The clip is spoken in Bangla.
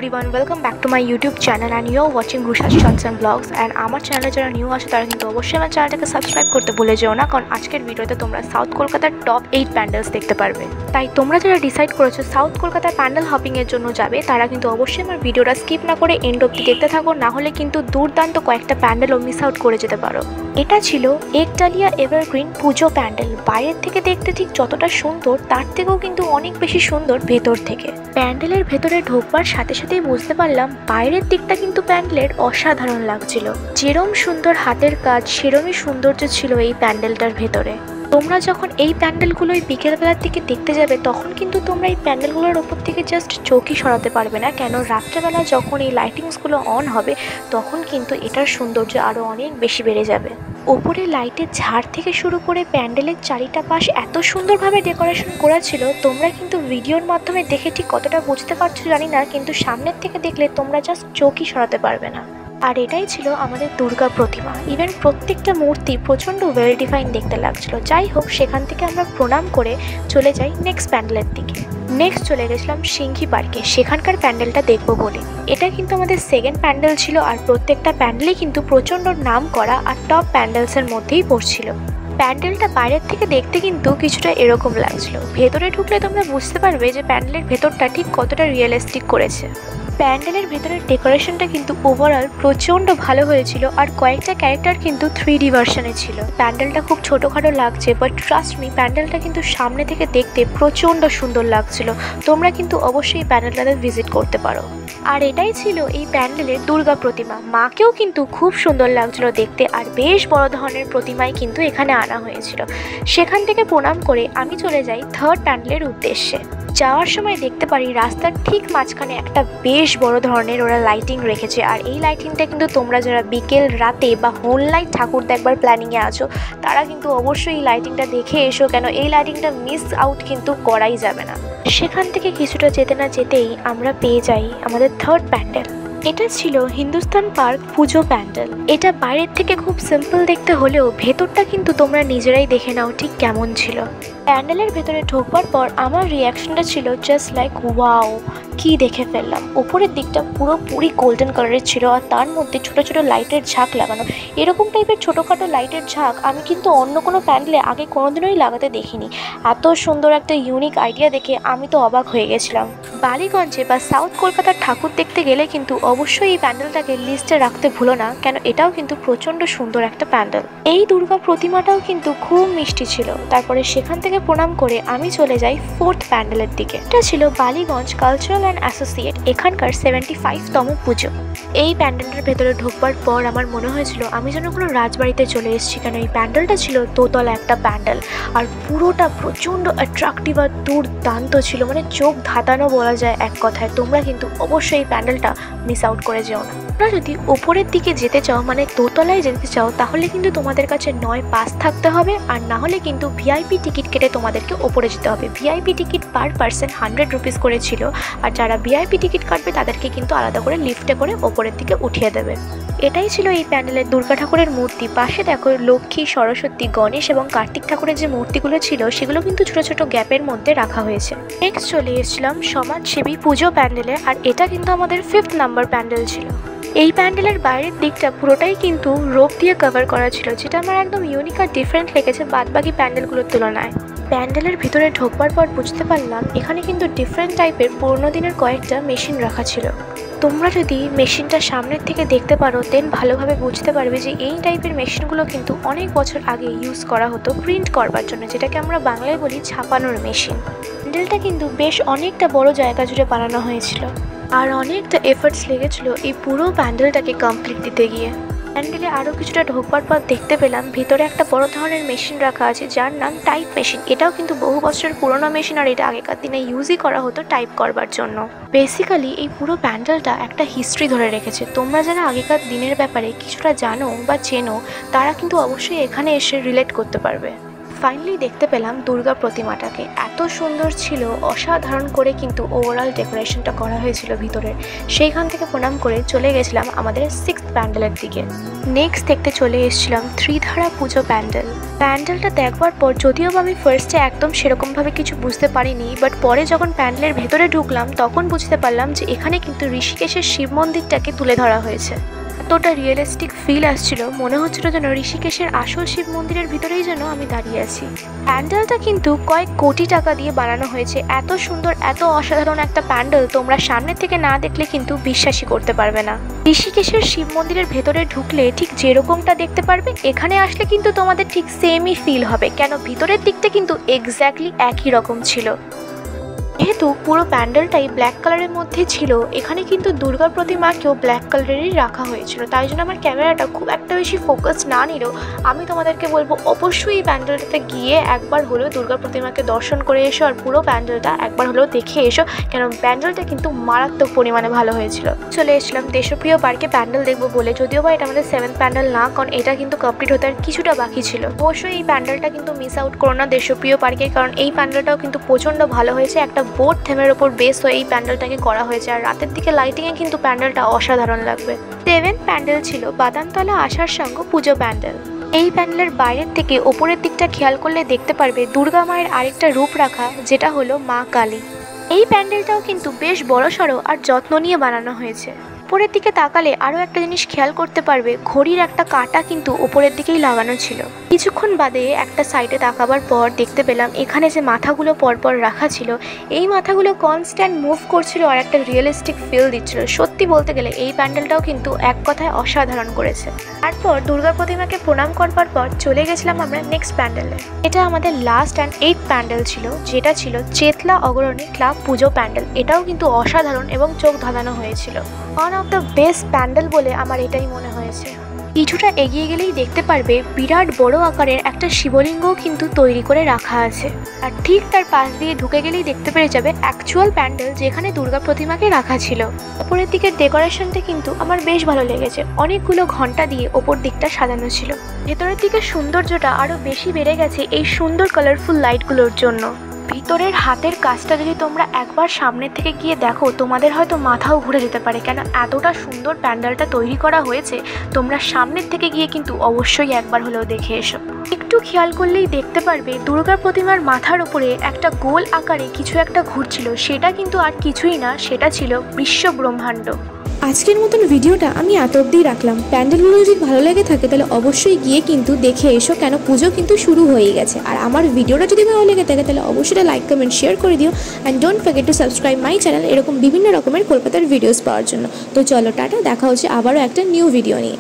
everyone, welcome back to my YouTube channel and you're watching Rusha's Shots and Vlogs and আমার চ্যানেলে যারা নিউ আছে তারা কিন্তু অবশ্যই আমার চ্যানেলটাকে সাবস্ক্রাইব করতে ভুলে যেও না, কারণ আজকের ভিডিওতে তোমরা সাউথ কলকাতার টপ 8 প্যান্ডেলস দেখতে পারবে। তাই তোমরা যারা ডিসাইড করেছো সাউথ কলকাতার প্যান্ডেল হপিং এর জন্য যাবে তারা কিন্তু অবশ্যই আমার ভিডিওটা স্কিপ না করে এন্ড অবধি দেখতে থাকো, না হলে কিন্তু দুর্দান্ত কয়েকটা প্যান্ডেলও মিস আউট করে যেতে পারো। এটা ছিল একডালিয়া এভারগ্রিন পুজো প্যান্ডেল। বাইরের থেকে দেখতে ঠিক যতটা সুন্দর তার থেকেও কিন্তু অনেক বেশি সুন্দর ভেতর থেকে। প্যান্ডেলের ভেতরে ঢোকবার সাথে সাথেই বুঝতে পারলাম বাইরের দিকটা কিন্তু প্যান্ডেলের অসাধারণ লাগছিল। যেরম সুন্দর হাতের কাজ সেরমই সৌন্দর্য ছিল এই প্যান্ডেলটার ভেতরে। তোমরা যখন এই প্যান্ডেলগুলোই বিকেলবেলার দিকে দেখতে যাবে তখন কিন্তু তোমরা এই প্যান্ডেলগুলোর ওপর থেকে জাস্ট চোখই সরাতে পারবে না, কেন রাত্রেবেলা যখন এই লাইটিংসগুলো অন হবে তখন কিন্তু এটার সৌন্দর্য আরও অনেক বেশি বেড়ে যাবে। ওপরে লাইটের ঝাড় থেকে শুরু করে প্যান্ডেলের চারিটা পাশ এত সুন্দরভাবে ডেকোরেশন করা ছিল, তোমরা কিন্তু ভিডিওর মাধ্যমে দেখে ঠিক কতটা বুঝতে পারছো জানি না, কিন্তু সামনের থেকে দেখলে তোমরা জাস্ট চোখই সরাতে পারবে না। আর এটাই ছিল আমাদের দুর্গা প্রতিমা। ইভেন প্রত্যেকটা মূর্তি প্রচণ্ড ওয়েল ডিফাইন দেখতে লাগছিল। যাই হোক, সেখান থেকে আমরা প্রণাম করে চলে যাই নেক্সট প্যান্ডেলের দিকে। নেক্সট চলে গেছিলাম সিংহি পার্কে, সেখানকার প্যান্ডেলটা দেখবো বলে। এটা কিন্তু আমাদের সেকেন্ড প্যান্ডেল ছিল আর প্রত্যেকটা প্যান্ডেলই কিন্তু প্রচণ্ড নাম করা আর টপ প্যান্ডেলসের মধ্যেই পড়ছিল। প্যান্ডেলটা বাইরের থেকে দেখতে কিন্তু কিছুটা এরকম লাগছিল, ভেতরে ঢুকলে তোমরা বুঝতে পারবে যে প্যান্ডেলের ভেতরটা ঠিক কতটা রিয়েলিস্টিক করেছে। প্যান্ডেলের ভেতরের ডেকোরেশনটা কিন্তু ওভারঅল প্রচণ্ড ভালো হয়েছিল আর কয়েকটা ক্যারেক্টার কিন্তু 3D ভার্সনে ছিল। প্যান্ডেলটা খুব ছোটোখাটো লাগছে, বাট ট্রাস্ট মি প্যান্ডেলটা কিন্তু সামনে থেকে দেখতে প্রচণ্ড সুন্দর লাগছিল। তোমরা কিন্তু অবশ্যই প্যান্ডেলটাতে ভিজিট করতে পারো। আর এটাই ছিল এই প্যান্ডেলের দুর্গা প্রতিমা। মাকেও কিন্তু খুব সুন্দর লাগছিল দেখতে আর বেশ বড় ধরনের প্রতিমাই কিন্তু এখানে আনা হয়েছিল। সেখান থেকে প্রণাম করে আমি চলে যাই থার্ড প্যান্ডেলের উদ্দেশ্যে। যাওয়ার সময় দেখতে পারি রাস্তার ঠিক মাঝখানে একটা বেশ বড় ধরনের ওরা লাইটিং রেখেছে, আর এই লাইটিংটা কিন্তু তোমরা যারা বিকেল রাতে বা হোল নাইট ঠাকুর দেখবার প্ল্যানিংয়ে আছো তারা কিন্তু অবশ্যই এই লাইটিংটা দেখে এসো, কেন এই লাইটিংটা মিস আউট কিন্তু করাই যাবে না। সেখান থেকে কিছুটা যেতে না যেতেই আমরা পেয়ে যাই আমাদের থার্ড প্যান্ডেল। এটা ছিল হিন্দুস্তান পার্ক পুজো প্যান্ডেল। এটা বাইরের থেকে খুব সিম্পল দেখতে হলেও ভেতরটা কিন্তু তোমরা নিজেরাই দেখে নাও ঠিক কেমন ছিল। প্যান্ডেলের ভেতরে ঢোকবার পর আমার রিয়াকশনটা ছিল জাস্ট লাইক ওয়াও, কি দেখে ফেললাম। উপরের দিকটা পুরোপুরি গোল্ডেন কালারের ছিল আর তার মধ্যে ছোট ছোট লাইটের ঝাঁক লাগানো। এরকম টাইপের ছোটোখাটো লাইটের ঝাঁক আমি কিন্তু অন্য কোনো প্যান্ডেলে আগে কোনোদিনই লাগাতে দেখিনি। এত সুন্দর একটা ইউনিক আইডিয়া দেখে আমি তো অবাক হয়ে গেছিলাম। বালিগঞ্জে বা সাউথ কলকাতার ঠাকুর দেখতে গেলে কিন্তু অবশ্যই এই প্যান্ডেলটাকে লিস্টে রাখতে ভুলো না, কেন এটাও কিন্তু প্রচণ্ড সুন্দর একটা প্যান্ডেল। এই দুর্গা প্রতিমাটাও কিন্তু খুব মিষ্টি ছিল। তারপরে সেখান থেকে প্রণাম করে আমি চলে যাই ফোর্থ প্যান্ডেলের দিকে। এটা ছিল বালিগঞ্জ কালচারাল অ্যান্ড অ্যাসোসিয়েট, এখানকার 75তম পুজো। এই প্যান্ডেলটার ভেতরে ঢোকবার পর আমার মনে হয়েছিল আমি যেন কোনো রাজবাড়িতে চলে এসেছি, কেন এই প্যান্ডেলটা ছিল দোতলা একটা প্যান্ডেল আর পুরোটা প্রচণ্ড অ্যাট্রাকটিভ আর দুর্দান্ত ছিল, মানে চোখ ধাঁধানো বলা যায় এক কথায়। তোমরা কিন্তু অবশ্যই এই প্যান্ডেলটা মিস আউট করে যেও না। তোমরা যদি ওপরের দিকে যেতে চাও, মানে দোতলায় যেতে চাও, তাহলে কিন্তু তোমাদের কাছে নয় পাস থাকতে হবে, আর না হলে কিন্তু ভিআইপি টিকিট কেটে তোমাদেরকে ওপরে যেতে হবে। VIP ticket per person 100 rupees করে ছিল, আর যারা ভিআইপি টিকিট কাটবে তাদেরকে কিন্তু আলাদা করে লিফটে করে ওপরের দিকে উঠিয়ে দেবে। এটাই ছিল এই প্যান্ডেলের দুর্গা ঠাকুরের মূর্তি। পাশে দেখো লক্ষ্মী, সরস্বতী, গণেশ এবং কার্তিক ঠাকুরের যে মূর্তিগুলো ছিল সেগুলো কিন্তু ছোট ছোট গ্যাপের মধ্যে রাখা হয়েছে। নেক্সট চলে এসেছিলাম সমাজসেবী পুজো প্যান্ডেলে, আর এটা কিন্তু আমাদের 5th নাম্বার প্যান্ডেল ছিল। এই প্যান্ডেলের বাইরের দিকটা পুরোটাই কিন্তু রোপ দিয়ে কভার করা ছিল, যেটা আমার একদম ইউনিক আর ডিফারেন্ট লেগেছে বাদবাকি প্যান্ডেলগুলোর তুলনায়। প্যান্ডেলের ভিতরে ঢোকবার পর বুঝতে পারলাম এখানে কিন্তু ডিফারেন্ট টাইপের পুরোনো দিনের কয়েকটা মেশিন রাখা ছিল। তোমরা যদি মেশিনটা সামনের থেকে দেখতে পারো দেন ভালোভাবে বুঝতে পারবে যে এই টাইপের মেশিনগুলো কিন্তু অনেক বছর আগে ইউজ করা হতো প্রিন্ট করবার জন্য, যেটাকে আমরা বাংলায় বলি ছাপানোর মেশিন। প্যান্ডেলটা কিন্তু বেশ অনেকটা বড় জায়গা জুড়ে বানানো হয়েছিল আর অনেকটা এফার্টস লেগেছিল এই পুরো প্যান্ডেলটাকে কমপ্লিট দিতে গিয়ে। প্যান্ডেলে আরও কিছুটা ঢোকবার পর দেখতে পেলাম ভিতরে একটা বড় ধরনের মেশিন রাখা আছে যার নাম টাইপ মেশিন। এটাও কিন্তু বহু বছরের পুরোনো মেশিন আর এটা আগেকার দিনে ইউজই করা হতো টাইপ করবার জন্য। বেসিক্যালি এই পুরো প্যান্ডেলটা একটা হিস্ট্রি ধরে রেখেছে। তোমরা যারা আগেকার দিনের ব্যাপারে কিছুটা জানো বা চেনো তারা কিন্তু অবশ্যই এখানে এসে রিলেট করতে পারবে। ফাইনালি দেখতে পেলাম দুর্গা প্রতিমাটাকে, এত সুন্দর ছিল, অসাধারণ করে কিন্তু ওভারঅল ডেকোরেশনটা করা হয়েছিল ভিতরের। সেইখান থেকে প্রণাম করে চলে গেছিলাম আমাদের 6th প্যান্ডেলের দিকে। নেক্সট দেখতে চলে এসেছিলাম ত্রিধারা পুজো প্যান্ডেল। প্যান্ডেলটা দেখবার পর যদিও আমি ফার্স্টে একদম সেরকমভাবে কিছু বুঝতে পারিনি, বাট পরে যখন প্যান্ডেলের ভেতরে ঢুকলাম তখন বুঝতে পারলাম যে এখানে কিন্তু ঋষিকেশের শিব মন্দিরটাকে তুলে ধরা হয়েছে। এতটা রিয়েলিস্টিক ফিল আসছিল, মনে হচ্ছিল যেন ঋষিকেশের আসল শিব মন্দিরের ভিতরেই যেন আমি দাঁড়িয়ে আছি। প্যান্ডেলটা কিন্তু কয়েক কোটি টাকা দিয়ে বানানো হয়েছে। এত সুন্দর, এত অসাধারণ একটা প্যান্ডেল তোমরা সামনে থেকে না দেখলে কিন্তু বিশ্বাসই করতে পারবে না। ঋষিকেশের শিব মন্দিরের ভেতরে ঢুকলে ঠিক যেরকমটা দেখতে পারবে, এখানে আসলে কিন্তু তোমাদের ঠিক সেমই ফিল হবে, কেন ভিতরের দিকটা কিন্তু এক্স্যাক্টলি একই রকম ছিল। যেহেতু পুরো প্যান্ডেলটাই ব্ল্যাক কালারের মধ্যে ছিল, এখানে কিন্তু দুর্গা প্রতিমাকেও ব্ল্যাক কালারেরই রাখা হয়েছিল। তাই জন্য আমার ক্যামেরাটা খুব একটা বেশি ফোকাস না নিলেও আমি তোমাদেরকে বলবো অবশ্যই এই প্যান্ডেলটাতে গিয়ে একবার হলেও দুর্গা প্রতিমাকে দর্শন করে এসো আর পুরো প্যান্ডেলটা একবার হলেও দেখে এসো, কেন প্যান্ডেলটা কিন্তু মারাত্মক পরিমাণে ভালো হয়েছিল। চলে এসেছিলাম দেশপ্রিয় পার্কে প্যান্ডেল দেখবো বলে, যদিও বা এটা আমাদের 7th প্যান্ডেল না, কারণ এটা কিন্তু কমপ্লিট হতে আর কিছুটা বাকি ছিল। অবশ্যই এই প্যান্ডেলটা কিন্তু মিস আউট করো না দেশপ্রিয় পার্কে, কারণ এই প্যান্ডেলটাও কিন্তু প্রচণ্ড ভালো হয়েছে। একটা বোট থেমের ওপর বেস হয়ে এই প্যান্ডেলটাকে করা হয়েছে, আর রাতের দিকে লাইটিংয়ে কিন্তু প্যান্ডেলটা অসাধারণ লাগবে। 7th প্যান্ডেল ছিল বাদামতলা আশার সঙ্গ পুজো প্যান্ডেল। এই প্যান্ডেলের বাইরের থেকে ওপরের দিকটা খেয়াল করলে দেখতে পারবে দুর্গা মায়ের আরেকটা রূপ রাখা, যেটা হলো মা কালী। এই প্যান্ডেলটাও কিন্তু বেশ বড়সড় আর যত্ন নিয়ে বানানো হয়েছে। উপরের দিকে তাকালে আরও একটা জিনিস খেয়াল করতে পারবে, ঘড়ির একটা কাঁটা কিন্তু ওপরের দিকেই লাগানো ছিল। কিছুক্ষণ বাদে একটা সাইডে তাকাবার পর দেখতে পেলাম এখানে যে মাথাগুলো পরপর রাখা ছিল, এই মাথাগুলো কনস্ট্যান্ট মুভ করছিল আর একটা রিয়েলিস্টিক ফিল দিচ্ছিল। সত্যি বলতে গেলে এই প্যান্ডেলটাও কিন্তু এক কথায় অসাধারণ করেছে। তারপর দুর্গা প্রতিমাকে প্রণাম করবার পর চলে গেছিলাম আমরা নেক্সট প্যান্ডেলে। এটা আমাদের লাস্ট অ্যান্ড 8th প্যান্ডেল ছিল, যেটা ছিল চেতলা অগ্রণী ক্লাব পুজো প্যান্ডেল। এটাও কিন্তু অসাধারণ এবং চোখ ধাঁধানো হয়েছিল। One of the best pandal বলে আমার এটাই মনে হয়েছে। কিছুটা এগিয়ে গেলেই দেখতে পারবে বিরাট বড় আকারের একটা শিবলিঙ্গও কিন্তু তৈরি করে রাখা আছে, আর ঠিক তার পাশ দিয়ে ঢুকে গেলেই দেখতে পেয়ে যাবে অ্যাকচুয়াল প্যান্ডেল যেখানে দুর্গা প্রতিমাকে রাখা ছিল। ওপরের দিকের ডেকোরেশনটা কিন্তু আমার বেশ ভালো লেগেছে, অনেকগুলো ঘন্টা দিয়ে ওপর দিকটা সাজানো ছিল। ভেতরের দিকে সৌন্দর্যটা আরও বেশি বেড়ে গেছে এই সুন্দর কালারফুল লাইটগুলোর জন্য। ভিতরের হাতের কাজটা যদি তোমরা একবার সামনের থেকে গিয়ে দেখো, তোমাদের হয়তো মাথাও ঘুরে যেতে পারে, কেন এতটা সুন্দর প্যান্ডেলটা তৈরি করা হয়েছে। তোমরা সামনের থেকে গিয়ে কিন্তু অবশ্যই একবার হলেও দেখে এসো। একটু খেয়াল করলেই দেখতে পারবে দুর্গা প্রতিমার মাথার উপরে একটা গোল আকারে কিছু একটা ঘুরছিল, সেটা কিন্তু আর কিছুই না, সেটা ছিল বিশ্ব ব্রহ্মাণ্ড। আজকের মতন ভিডিওটা আমি এত অবধিই রাখলাম। প্যান্ডেলগুলো যদি ভালো লেগে থাকে তাহলে অবশ্যই গিয়ে কিন্তু দেখে এসো, কেন পুজো কিন্তু শুরু হয়ে গেছে। আর আমার ভিডিওটা যদি ভালো লেগে থাকে তাহলে অবশ্যই লাইক কমেন্ট শেয়ার করে দিও, and don't forget to subscribe my channel এরকম বিভিন্ন রকমের কলকাতার ভিডিওস পাওয়ার জন্য। তো চলো টাটা, দেখা হচ্ছে আবারও একটা নিউ ভিডিও নিয়ে।